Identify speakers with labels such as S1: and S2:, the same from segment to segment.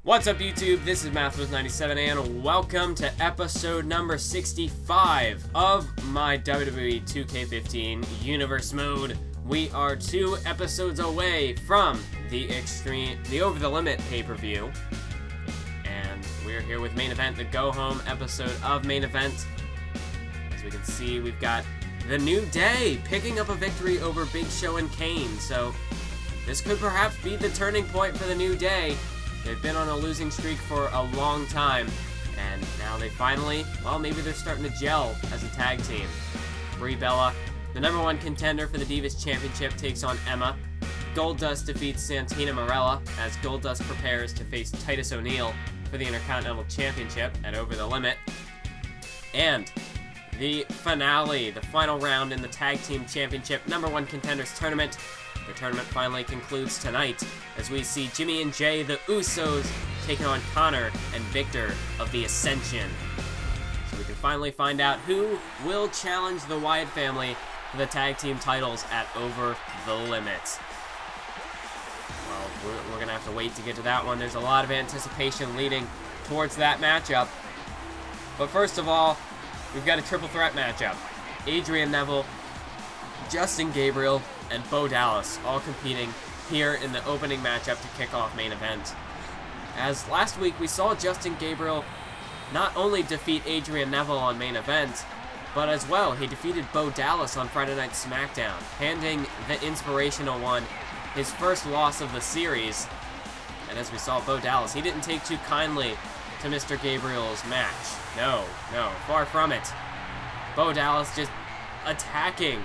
S1: What's up, YouTube? This is Mathwas97 and welcome to episode number 65 of my WWE 2K15 Universe Mode. We are 2 episodes away from the Over the Limit pay-per-view, and we're here with Main Event, the go-home episode of Main Event. As we can see, we've got the New Day picking up a victory over Big Show and Kane, so this could perhaps be the turning point for the New Day. They've been on a losing streak for a long time, and now they finally, well, maybe they're starting to gel as a tag team. Brie Bella, the #1 contender for the Divas Championship, takes on Emma. Goldust defeats Santina Marella as Goldust prepares to face Titus O'Neil for the Intercontinental Championship at Over the Limit. And the finale, the final round in the Tag Team Championship #1 Contenders Tournament. The tournament finally concludes tonight as we see Jimmy and Jay, the Usos, taking on Connor and Victor of the Ascension. So we can finally find out who will challenge the Wyatt family for the tag team titles at Over the Limit. Well, we're going to have to wait to get to that one. There's a lot of anticipation leading towards that matchup. But first of all, we've got a triple threat matchup. Adrian Neville, Justin Gabriel, and Bo Dallas all competing here in the opening matchup to kick off Main Event. As last week we saw Justin Gabriel not only defeat Adrian Neville on Main Event, but as well he defeated Bo Dallas on Friday Night SmackDown, handing the Inspirational One his first loss of the series. And as we saw, Bo Dallas, he didn't take too kindly to Mr. Gabriel's match. No, far from it. Bo Dallas just attacking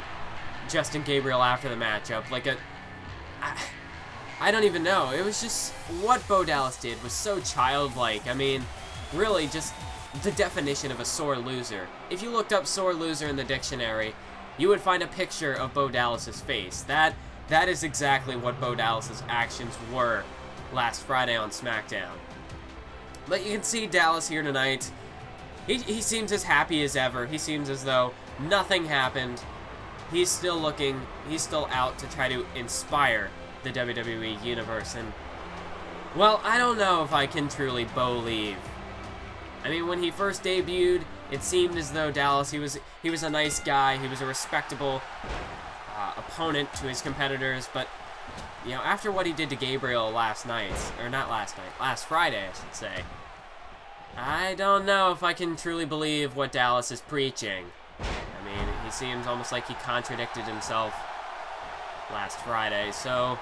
S1: Justin Gabriel after the matchup, like I don't even know. It was just, what Bo Dallas did was so childlike. I mean, really just the definition of a sore loser. If you looked up sore loser in the dictionary, you would find a picture of Bo Dallas's face. That is exactly what Bo Dallas's actions were last Friday on SmackDown. But you can see Dallas here tonight. He seems as happy as ever. He seems as though nothing happened. He's still out to try to inspire the WWE Universe, and, well, I don't know if I can truly believe. I mean, when he first debuted, it seemed as though Dallas, he was a nice guy, he was a respectable opponent to his competitors, but, you know, after what he did to Gabriel last Friday, I should say, I don't know if I can truly believe what Dallas is preaching. I mean, he seems almost like he contradicted himself last Friday, so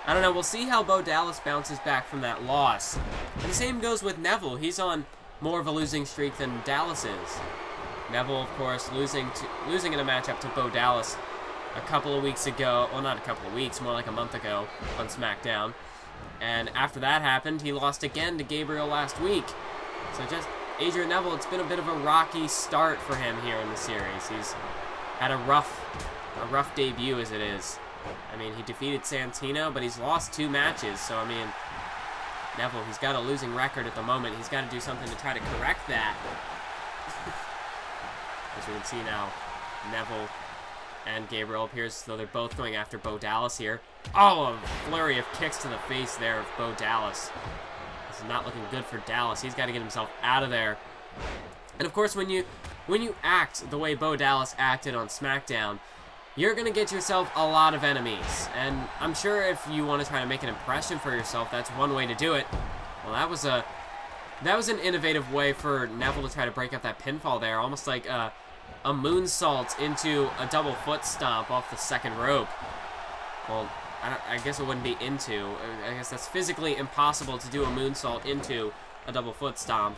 S1: I don't know. We'll see how Bo Dallas bounces back from that loss. And the same goes with Neville. He's on more of a losing streak than Dallas is. Neville, of course, losing in a matchup to Bo Dallas a couple of weeks ago. Well, not a couple of weeks, more like a month ago on SmackDown. And after that happened, he lost again to Gabriel last week. So just Adrian Neville, it's been a bit of a rocky start for him here in the series. He's had a rough debut as it is. I mean, he defeated Santina, but he's lost 2 matches, so I mean, Neville, he's got a losing record at the moment. He's got to do something to try to correct that. As we can see now, Neville and Gabriel appears as though they're both going after Bo Dallas here. Oh, a flurry of kicks to the face there of Bo Dallas. This is not looking good for Dallas. He's got to get himself out of there. And of course, when you act the way Bo Dallas acted on SmackDown, you're going to get yourself a lot of enemies. And I'm sure if you want to try to make an impression for yourself, that's one way to do it. Well, that was an innovative way for Neville to try to break up that pinfall there, almost like a moonsault into a double foot stomp off the second rope. Well, I guess it wouldn't be into. I guess that's physically impossible to do a moonsault into a double foot stomp.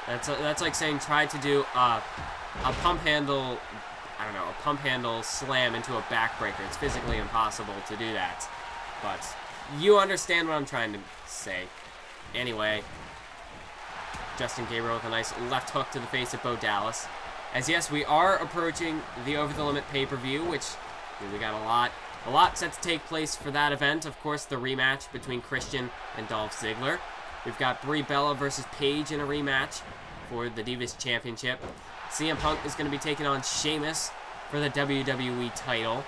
S1: That's like saying try to do a pump handle, I don't know, a pump handle slam into a backbreaker. It's physically impossible to do that. But you understand what I'm trying to say. Anyway, Justin Gabriel with a nice left hook to the face of Bo Dallas. As yes, we are approaching the Over the Limit pay-per-view, which we got a lot set to take place for that event. Of course, the rematch between Christian and Dolph Ziggler. We've got Brie Bella versus Paige in a rematch for the Divas Championship. CM Punk is going to be taking on Sheamus for the WWE title.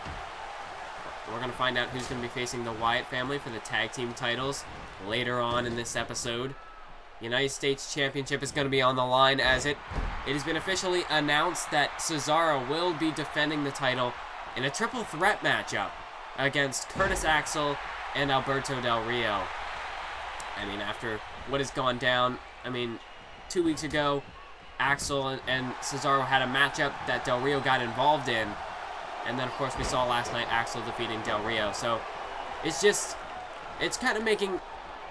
S1: We're going to find out who's going to be facing the Wyatt family for the tag team titles. later on in this episode. United States Championship is going to be on the line as it has been officially announced that Cesaro will be defending the title in a triple threat matchup against Curtis Axel and Alberto Del Rio. I mean, after what has gone down, I mean, 2 weeks ago, Axel and Cesaro had a matchup that Del Rio got involved in. And then, of course, we saw last night Axel defeating Del Rio. So, it's kind of making,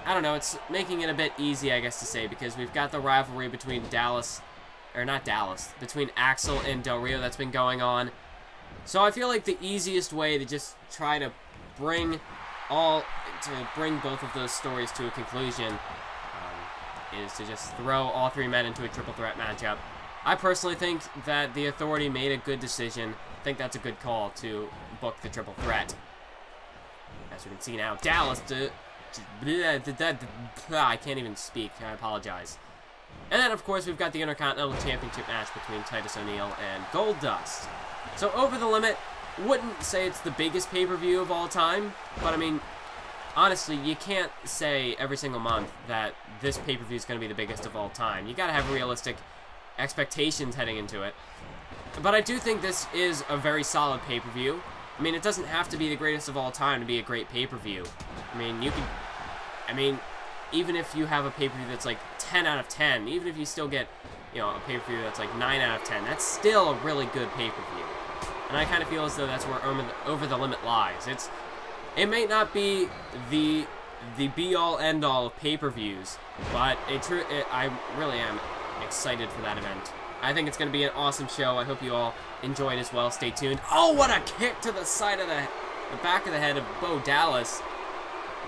S1: I don't know, it's making it a bit easy, I guess, to say, because we've got the rivalry between between Axel and Del Rio that's been going on. So I feel like the easiest way to just try to bring both of those stories to a conclusion is to just throw all three men into a triple threat matchup. I personally think that the Authority made a good decision. I think that's a good call to book the triple threat. As we can see now, Dallas, I can't even speak, I apologize. And then, of course, we've got the Intercontinental Championship match between Titus O'Neil and Goldust. So, Over the Limit, wouldn't say it's the biggest pay-per-view of all time, but I mean, honestly, you can't say every single month that this pay-per-view is going to be the biggest of all time. You got to have realistic expectations heading into it. But I do think this is a very solid pay-per-view. I mean, it doesn't have to be the greatest of all time to be a great pay-per-view. I mean, even if you have a pay-per-view that's like 10 out of 10, even if you still get, you know, a pay-per-view that's like 9 out of 10, that's still a really good pay-per-view. And I kind of feel as though that's where Over the Limit lies. It may not be the be-all, end-all of pay-per-views, but I really am excited for that event. I think it's going to be an awesome show. I hope you all enjoy it as well. Stay tuned. Oh, what a kick to the side of the back of the head of Bo Dallas.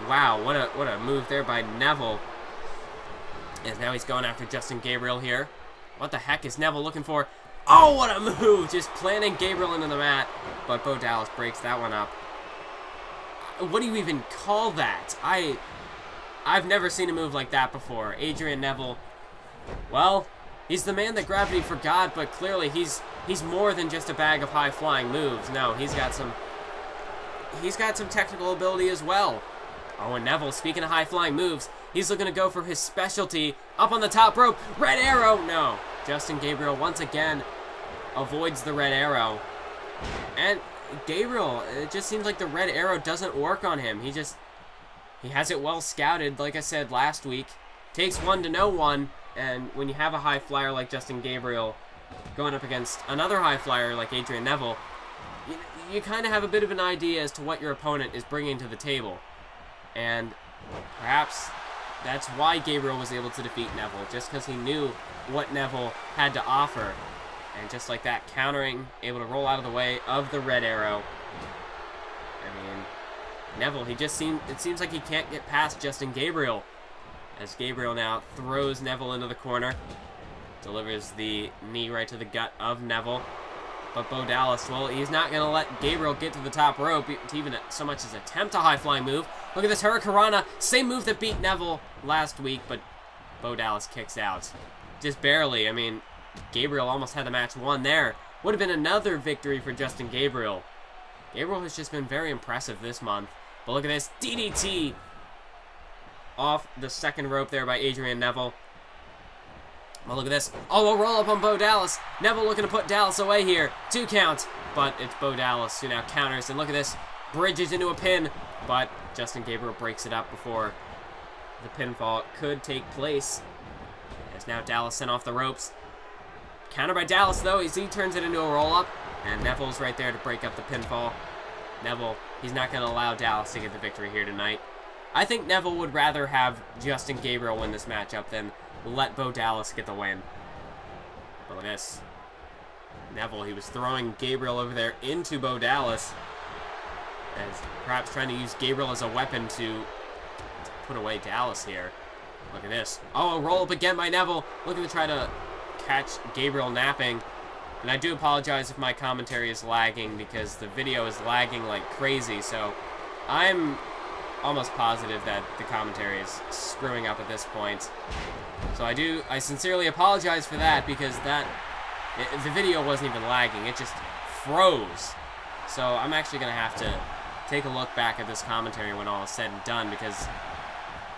S1: Wow, what a move there by Neville. And now he's going after Justin Gabriel here. What the heck is Neville looking for? Oh, what a move! Just planting Gabriel into the mat. But Bo Dallas breaks that one up. What do you even call that? I've never seen a move like that before. Adrian Neville, well, he's the man that gravity forgot, but clearly he's more than just a bag of high-flying moves. No, he's got some technical ability as well. Oh, and Neville, speaking of high-flying moves, he's looking to go for his specialty up on the top rope. Red arrow! No. Justin Gabriel once again avoids the red arrow. And Gabriel, it just seems like the red arrow doesn't work on him. He has it well scouted, like I said last week. Takes one to know one, and when you have a high flyer like Justin Gabriel going up against another high flyer like Adrian Neville, you kind of have a bit of an idea as to what your opponent is bringing to the table. And perhaps that's why Gabriel was able to defeat Neville, just because he knew what Neville had to offer. And just like that, countering, able to roll out of the way of the red arrow. I mean, Neville, it seems like he can't get past Justin Gabriel. As Gabriel now throws Neville into the corner. Delivers the knee right to the gut of Neville. But Bo Dallas, well, he's not going to let Gabriel get to the top rope to even so much as attempt a high-flying move. Look at this Hurricanrana, same move that beat Neville last week, but Bo Dallas kicks out. Just barely. I mean, Gabriel almost had the match won there. Would have been another victory for Justin Gabriel. Gabriel has just been very impressive this month. But look at this, DDT off the second rope there by Adrian Neville. Well, look at this. Oh, a roll up on Bo Dallas. Neville looking to put Dallas away here. 2 count, but it's Bo Dallas who now counters. And look at this, bridges into a pin, but Justin Gabriel breaks it up before the pinfall could take place. As now Dallas sent off the ropes. Counter by Dallas, though, as he turns it into a roll-up. And Neville's right there to break up the pinfall. Neville, he's not going to allow Dallas to get the victory here tonight. I think Neville would rather have Justin Gabriel win this matchup than let Bo Dallas get the win. But look at this. Neville, he was throwing Gabriel over there into Bo Dallas. As perhaps trying to use Gabriel as a weapon to put away Dallas here. Look at this. Oh, a roll-up again by Neville. Looking to try to catch Gabriel napping. And I do apologize if my commentary is lagging because the video is lagging like crazy. So I'm almost positive that the commentary is screwing up at this point. So I sincerely apologize for that because the video wasn't even lagging. It just froze. So I'm actually going to have to take a look back at this commentary when all is said and done because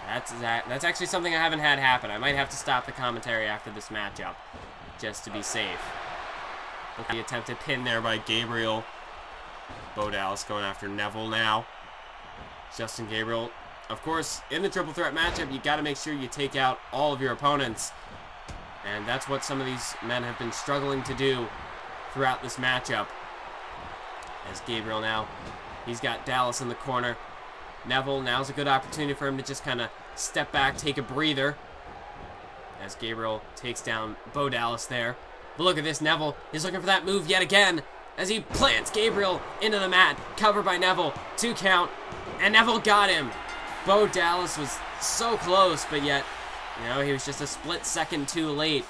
S1: That's actually something I haven't had happen. I might have to stop the commentary after this matchup, just to be safe. The attempted pin there by Gabriel. Bo Dallas going after Neville now. Justin Gabriel. Of course, in the triple threat matchup, you got to make sure you take out all of your opponents. And that's what some of these men have been struggling to do throughout this matchup. As Gabriel now, he's got Dallas in the corner. Neville, now's a good opportunity for him to just kind of step back, take a breather. As Gabriel takes down Bo Dallas there. But look at this, Neville is looking for that move yet again. As he plants Gabriel into the mat. Covered by Neville. 2 count. And Neville got him. Bo Dallas was so close, but yet, you know, he was just a split second too late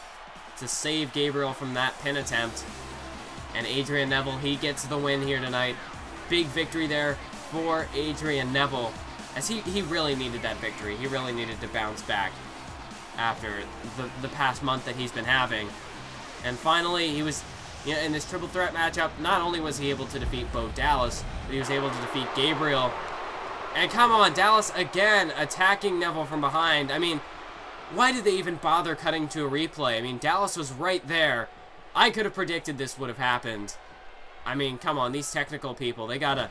S1: to save Gabriel from that pin attempt. And Adrian Neville, he gets the win here tonight. Big victory there for Adrian Neville, as he really needed that victory. He really needed to bounce back after the past month that he's been having. And finally, he was, you know, in this triple threat matchup, not only was he able to defeat Bo Dallas, but he was able to defeat Gabriel. And come on, Dallas again attacking Neville from behind. I mean, why did they even bother cutting to a replay? I mean, Dallas was right there. I could have predicted this would have happened. I mean, come on, these technical people, they gotta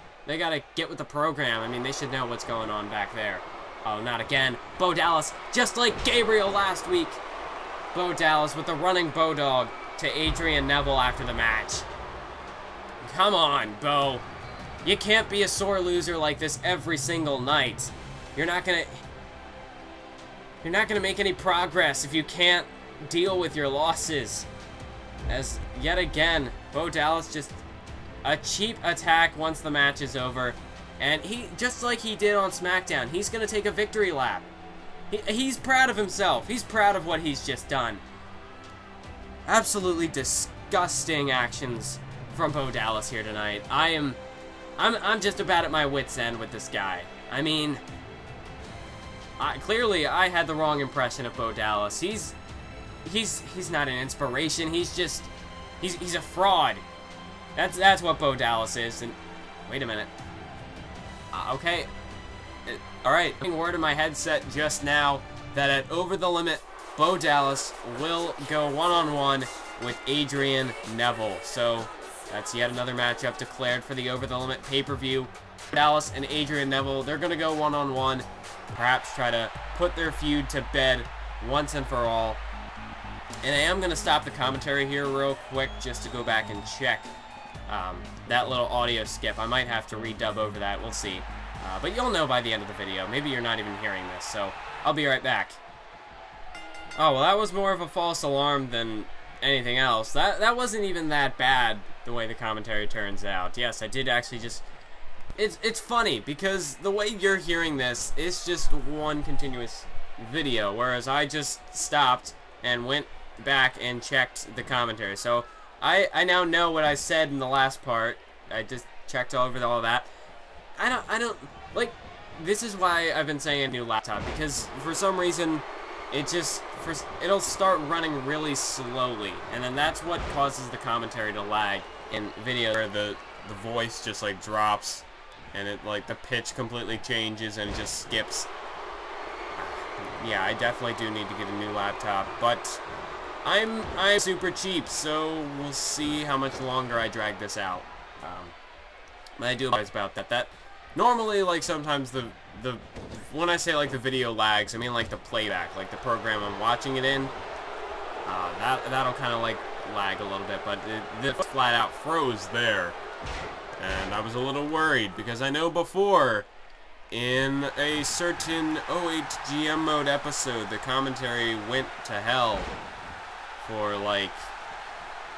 S1: get with the program. I mean, they should know what's going on back there. Oh, not again. Bo Dallas, just like Gabriel last week. Bo Dallas with the running Bo Dog to Adrian Neville after the match. Come on, Bo. You can't be a sore loser like this every single night. You're not gonna make any progress if you can't deal with your losses. As yet again, Bo Dallas just a cheap attack once the match is over. And he, just like he did on SmackDown, he's going to take a victory lap. He's proud of himself. He's proud of what he's just done. Absolutely disgusting actions from Bo Dallas here tonight. I'm just about at my wit's end with this guy. I mean, clearly I had the wrong impression of Bo Dallas. He's not an inspiration. He's a fraud. That's what Bo Dallas is. And wait a minute. Okay. Alright. Word in my headset just now that at Over the Limit, Bo Dallas will go one-on-one with Adrian Neville. So that's yet another matchup declared for the Over the Limit pay-per-view. Dallas and Adrian Neville, they're going to go one-on-one. Perhaps try to put their feud to bed once and for all. And I am going to stop the commentary here real quick just to go back and check that little audio skip. I might have to redub over that. We'll see. But you'll know by the end of the video. Maybe you're not even hearing this, so I'll be right back. Oh, well, that was more of a false alarm than anything else. That wasn't even that bad, the way the commentary turns out. Yes, I did actually just... It's funny, because the way you're hearing this is just one continuous video, whereas I just stopped and went back and checked the commentary. So I now know what I said in the last part. I just checked over all that. I don't like, this is why I've been saying a new laptop, because for some reason it'll start running really slowly, and then that's what causes the commentary to lag in video, where the voice just like drops and it like the pitch completely changes and it just skips. Yeah, I definitely do need to get a new laptop, but I'm super cheap, so we'll see how much longer I drag this out. But I do apologize about that. Normally, like, sometimes when I say like the video lags, I mean like the playback, like the program I'm watching it in. That'll kind of like lag a little bit, but it flat out froze there, and I was a little worried because I know before, in a certain OHGM mode episode, the commentary went to hell for like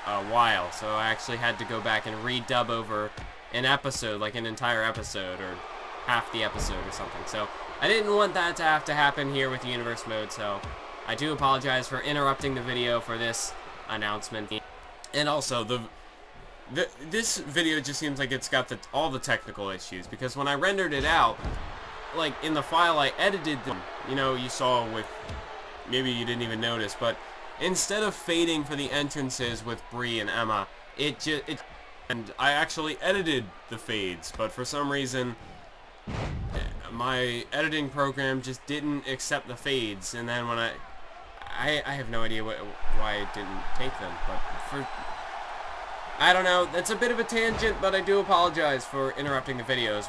S1: a while, so I actually had to go back and redub over an episode, like an entire episode or half the episode or something. So I didn't want that to have to happen here with Universe Mode, so I do apologize for interrupting the video for this announcement. And also, this video just seems like it's got all the technical issues, because when I rendered it out, like in the file I edited them, you know, you saw with, maybe you didn't even notice, but instead of fading for the entrances with Bree and Emma, and I actually edited the fades, but for some reason my editing program just didn't accept the fades, and then when I have no idea why it didn't take them, but I don't know. That's a bit of a tangent, but I do apologize for interrupting the videos.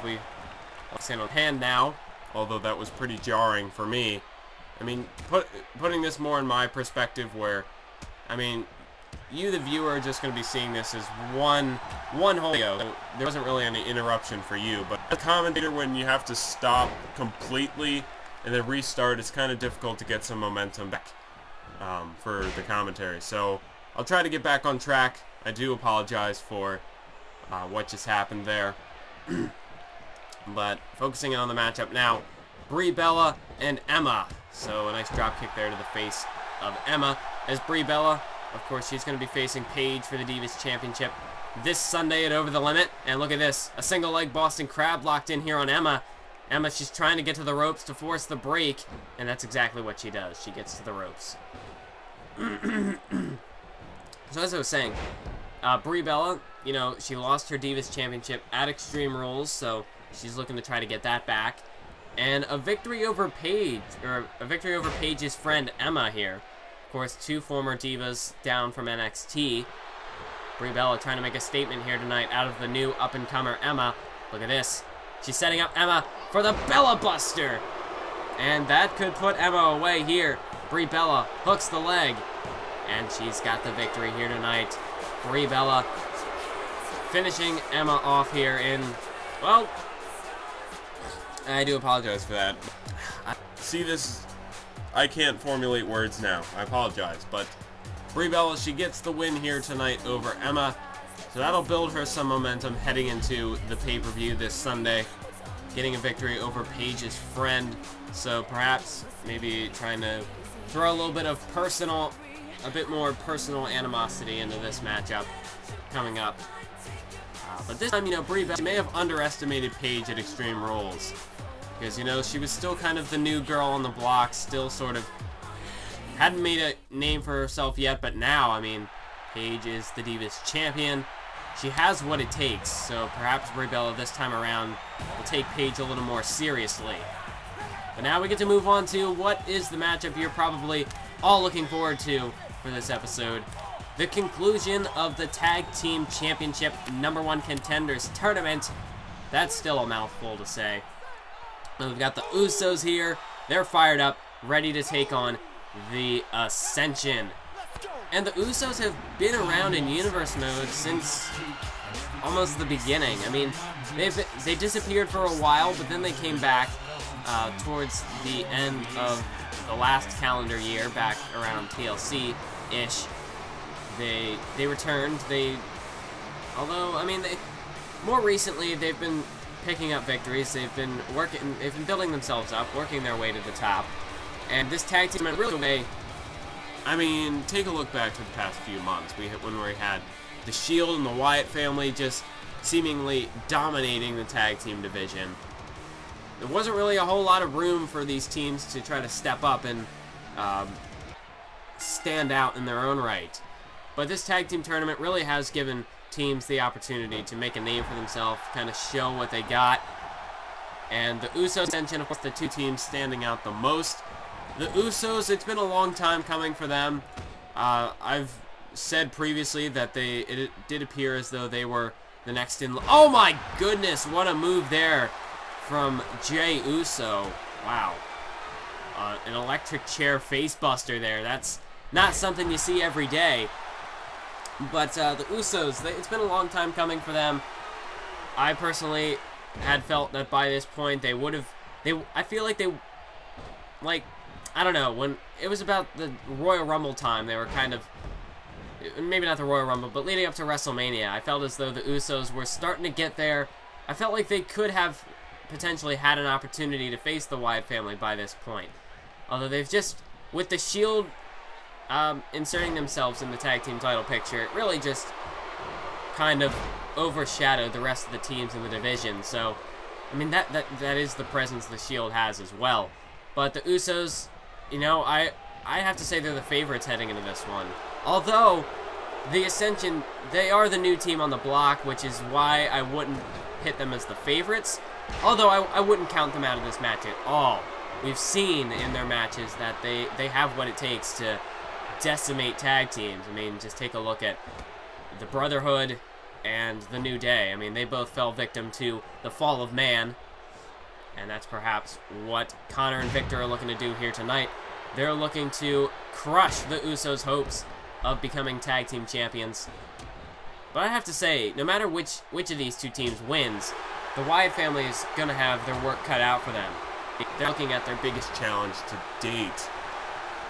S1: I'll stand on hand now, although that was pretty jarring for me. I mean, putting this more in my perspective, where, I mean, you, the viewer, are just going to be seeing this as one whole video. So there wasn't really any interruption for you, but as a commentator, when you have to stop completely and then restart, it's kind of difficult to get some momentum back for the commentary. So I'll try to get back on track. I do apologize for what just happened there. But focusing on the matchup now, Brie Bella and Emma. So a nice drop kick there to the face of Emma, as Brie Bella, of course, she's going to be facing Paige for the Divas Championship this Sunday at Over the Limit. And look at this, a single leg Boston Crab locked in here on Emma. Emma, she's trying to get to the ropes to force the break, and that's exactly what she does. She gets to the ropes. So as I was saying, Brie Bella, you know, she lost her Divas Championship at Extreme Rules, so she's looking to try to get that back. And a victory over Paige, or a victory over Paige's friend Emma here. Of course, two former divas down from NXT. Brie Bella trying to make a statement here tonight out of the new up-and-comer Emma. Look at this. She's setting up Emma for the Bella Buster. And that could put Emma away here. Brie Bella hooks the leg. And she's got the victory here tonight. Brie Bella finishing Emma off here in, well, I do apologize for that. See this, I can't formulate words now. I apologize, but Brie Bella, she gets the win here tonight over Emma. So that'll build her some momentum heading into the pay-per-view this Sunday. Getting a victory over Paige's friend. So perhaps maybe trying to throw a little bit of a bit more personal animosity into this matchup coming up. But this time, you know, Brie Bella may have underestimated Paige at Extreme Rules. Because, you know, she was still kind of the new girl on the block, still sort of hadn't made a name for herself yet, but now, I mean, Paige is the Divas Champion. She has what it takes, so perhaps Brie Bella this time around will take Paige a little more seriously. But now we get to move on to what is the matchup you're probably all looking forward to for this episode. The conclusion of the Tag Team Championship #1 Contenders Tournament. That's still a mouthful to say. And we've got the Usos here. They're fired up, ready to take on the Ascension. And the Usos have been around in Universe Mode since almost the beginning. I mean, they disappeared for a while, but then they came back towards the end of the last calendar year, back around TLC-ish. They returned. Although, I mean, more recently they've been picking up victories. They've been building themselves up, working their way to the top. And this tag team really, I mean, take a look back to the past few months. When we had the Shield and the Wyatt family just seemingly dominating the tag team division. There wasn't really a whole lot of room for these teams to try to step up and stand out in their own right. But this tag team tournament really has given teams the opportunity to make a name for themselves, kind of show what they got. And the Usos, Ascension, of course, the two teams standing out the most. The Usos, it's been a long time coming for them. I've said previously that it did appear as though they were the next in. Oh my goodness, what a move there from Jey Uso. Wow. An electric chair face buster there. That's not something you see every day. But the Usos, it's been a long time coming for them. I personally had felt that by this point they would have, I feel like they, like, I don't know, when it was about the Royal Rumble time, they were kind of, maybe not the Royal Rumble, but leading up to WrestleMania, I felt as though the Usos were starting to get there. I felt like they could have potentially had an opportunity to face the Wyatt family by this point. Although they've just, with the Shield inserting themselves in the tag team title picture, it really just kind of overshadowed the rest of the teams in the division. So, I mean, that is the presence the Shield has as well. But the Usos, you know, I have to say they're the favorites heading into this one. Although, the Ascension, they are the new team on the block, which is why I wouldn't pit them as the favorites, although I wouldn't count them out of this match at all. We've seen in their matches that they have what it takes to decimate tag teams. I mean, just take a look at the Brotherhood and the New Day. I mean, they both fell victim to the fall of man, and that's perhaps what Connor and Victor are looking to do here tonight. They're looking to crush the Usos' hopes of becoming tag team champions. But I have to say, no matter which of these two teams wins, the Wyatt family is going to have their work cut out for them. They're looking at their biggest challenge to date.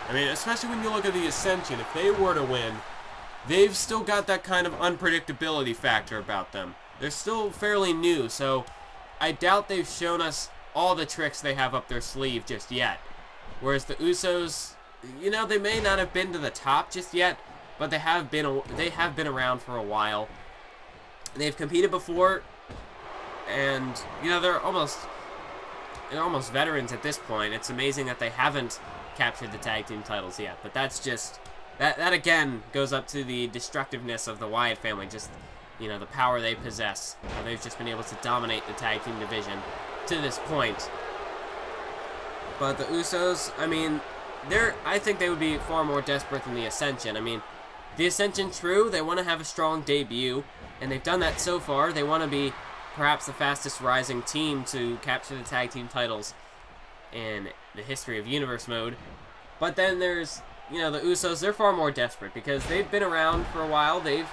S1: I mean, especially when you look at the Ascension, if they were to win, they've still got that kind of unpredictability factor about them. They're still fairly new, so I doubt they've shown us all the tricks they have up their sleeve just yet. Whereas the Usos, you know, they may not have been to the top just yet, but they have been around for a while. They've competed before, and you know, they're almost veterans at this point. It's amazing that they haven't captured the tag team titles yet, but that's just that again goes up to the destructiveness of the Wyatt family. Just, you know, the power they possess. They've just been able to dominate the tag team division to this point. But the Usos, I mean, I think they would be far more desperate than the Ascension. I mean, the Ascension, true, they want to have a strong debut, and they've done that so far. They want to be perhaps the fastest rising team to capture the tag team titles in the history of Universe Mode. But then there's, you know, the Usos. They're far more desperate because they've been around for a while. They've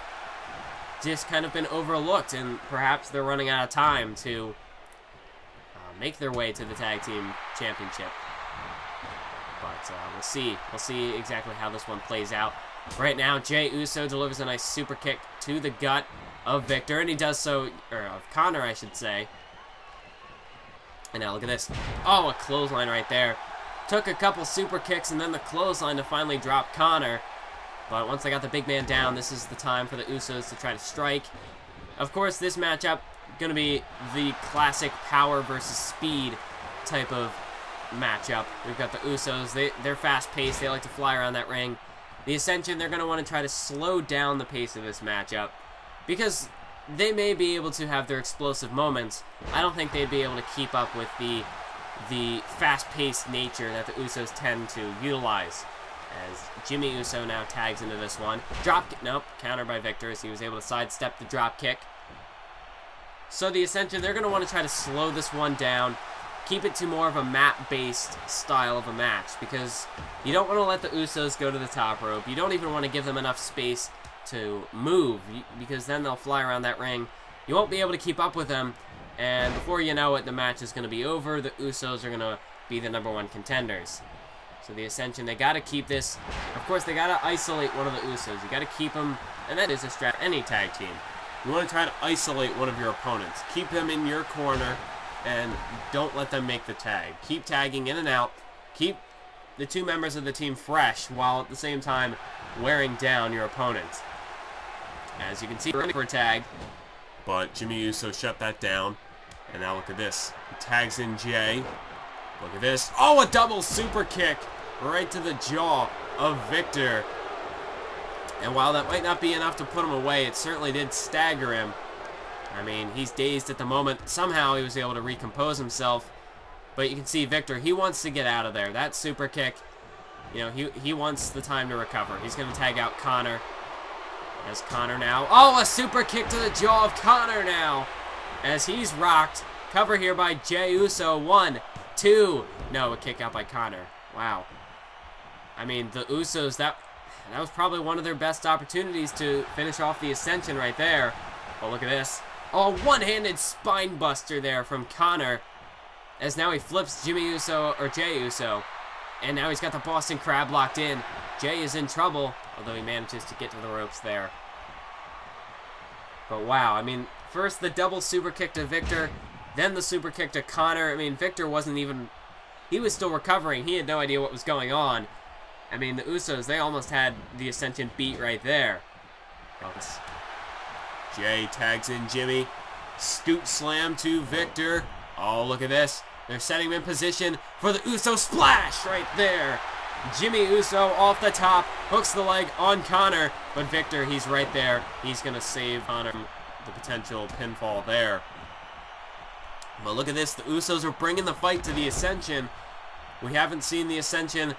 S1: just kind of been overlooked, and perhaps they're running out of time to make their way to the tag team championship. But we'll see. We'll see exactly how this one plays out. Right now, Jey Uso delivers a nice super kick to the gut of Victor, and he does so, or of Connor, I should say. And now look at this. Oh, a clothesline right there. Took a couple super kicks and then the clothesline to finally drop Connor. But once they got the big man down, this is the time for the Usos to try to strike. Of course, this matchup going to be the classic power versus speed type of matchup. We've got the Usos. They're fast-paced. They like to fly around that ring. The Ascension, they're going to want to try to slow down the pace of this matchup because they may be able to have their explosive moments. I don't think they'd be able to keep up with the fast-paced nature that the Usos tend to utilize. As Jimmy Uso now tags into this one. Nope, counter by Victor as he was able to sidestep the drop kick. So the Ascension, they're going to want to try to slow this one down, keep it to more of a map-based style of a match, because you don't want to let the Usos go to the top rope. You don't even want to give them enough space to move, because then they'll fly around that ring. You won't be able to keep up with them, and before you know it, the match is going to be over. The Usos are going to be the #1 contenders. So the Ascension, they got to keep this. Of course, they got to isolate one of the Usos. You got to keep them, and that is a strat any tag team. You want to try to isolate one of your opponents. Keep them in your corner, and don't let them make the tag. Keep tagging in and out. Keep the two members of the team fresh, while at the same time wearing down your opponent. As you can see, running for a tag, but Jimmy Uso shut that down. And now look at this. He tags in Jey. Look at this. Oh, a double super kick right to the jaw of Victor. And while that might not be enough to put him away, it certainly did stagger him. I mean, he's dazed at the moment. Somehow he was able to recompose himself. But you can see Victor, he wants to get out of there. That super kick, you know, he wants the time to recover. He's going to tag out Connor. As Connor now. Oh, a super kick to the jaw of Connor now. As he's rocked. Cover here by Jey Uso. 1, 2. No, a kick out by Connor. Wow. I mean, the Usos, that was probably one of their best opportunities to finish off the Ascension right there. Oh, look at this. Oh, one-handed spine buster there from Connor. As now he flips Jey Uso. And now he's got the Boston Crab locked in. Jey is in trouble, although he manages to get to the ropes there. But wow, I mean, first the double super kick to Victor, then the super kick to Connor. I mean, Victor wasn't even... He was still recovering. He had no idea what was going on. I mean, the Usos, they almost had the Ascension beat right there. Jey tags in Jimmy. Scoot slam to Victor. Oh, look at this. They're setting him in position for the Uso splash right there. Jimmy Uso off the top. Hooks the leg on Connor. But Victor, he's right there. He's going to save Connor the potential pinfall there. But look at this. The Usos are bringing the fight to the Ascension. We haven't seen the Ascension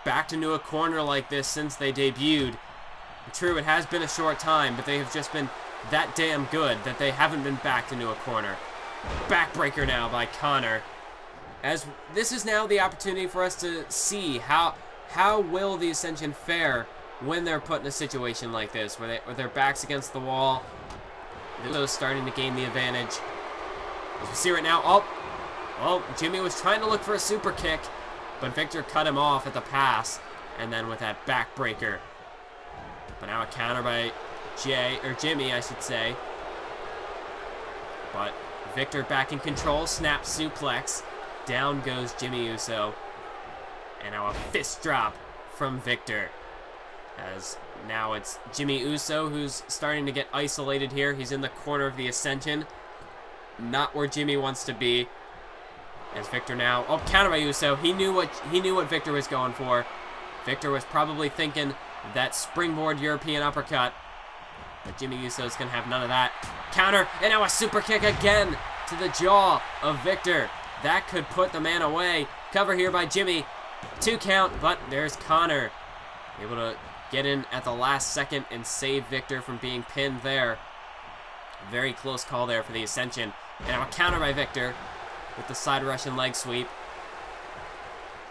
S1: backed into a corner like this since they debuted. True, it has been a short time, but they have just been that damn good that they haven't been backed into a corner. Backbreaker now by Connor. As this is now the opportunity for us to see how will the Ascension fare when they're put in a situation like this, where their backs against the wall. Those starting to gain the advantage. As we see right now, oh, Jimmy was trying to look for a super kick, but Victor cut him off at the pass, and then with that backbreaker. But now a counter by Jimmy, I should say. But Victor back in control, snap suplex. Down goes Jimmy Uso. And now a fist drop from Victor. As now it's Jimmy Uso who's starting to get isolated here. He's in the corner of the Ascension. Not where Jimmy wants to be. As Victor now, counter by Uso. He knew what Victor was going for. Victor was probably thinking that springboard European uppercut. But Jimmy Uso's gonna have none of that. Counter, and now a super kick again to the jaw of Victor. That could put the man away. Cover here by Jimmy. 2 count, but there's Connor. Able to get in at the last second and save Victor from being pinned there. Very close call there for the Ascension. And now a counter by Victor with the side Russian leg sweep.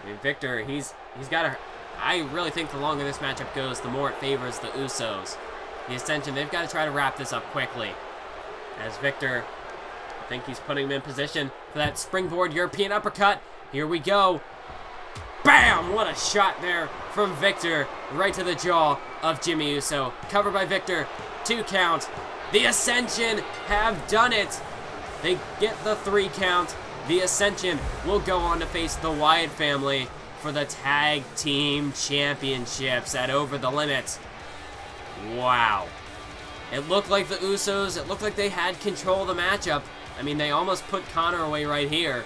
S1: I mean, Victor, he's got to... I really think the longer this matchup goes, the more it favors the Usos. The Ascension, they've got to try to wrap this up quickly. As Victor, I think he's putting him in position for that springboard European uppercut. Here we go. Bam! What a shot there from Victor. Right to the jaw of Jimmy Uso. Covered by Victor. 2 count. The Ascension have done it. They get the 3 count. The Ascension will go on to face the Wyatt family for the Tag Team Championships at Over the Limit. Wow. It looked like the Usos, it looked like they had control of the matchup. I mean, they almost put Connor away right here.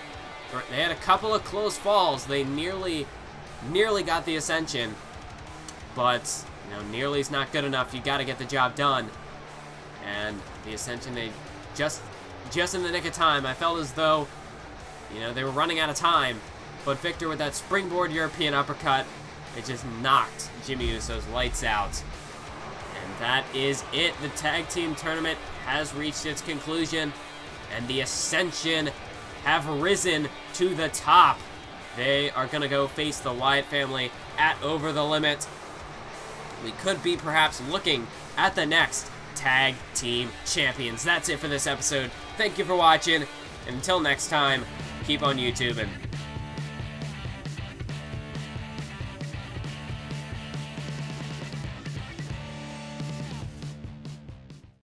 S1: They had a couple of close falls. They nearly got the Ascension. But, you know, nearly's not good enough. You got to get the job done. And the Ascension, they just in the nick of time. I felt as though, you know, they were running out of time. But Victor with that springboard European uppercut, it just knocked Jimmy Uso's lights out. And that is it. The tag team tournament has reached its conclusion. And the Ascension have risen to the top. They are going to go face the Wyatt family at Over the Limit. We could be perhaps looking at the next Tag Team Champions. That's it for this episode. Thank you for watching. And until next time, keep on YouTubing.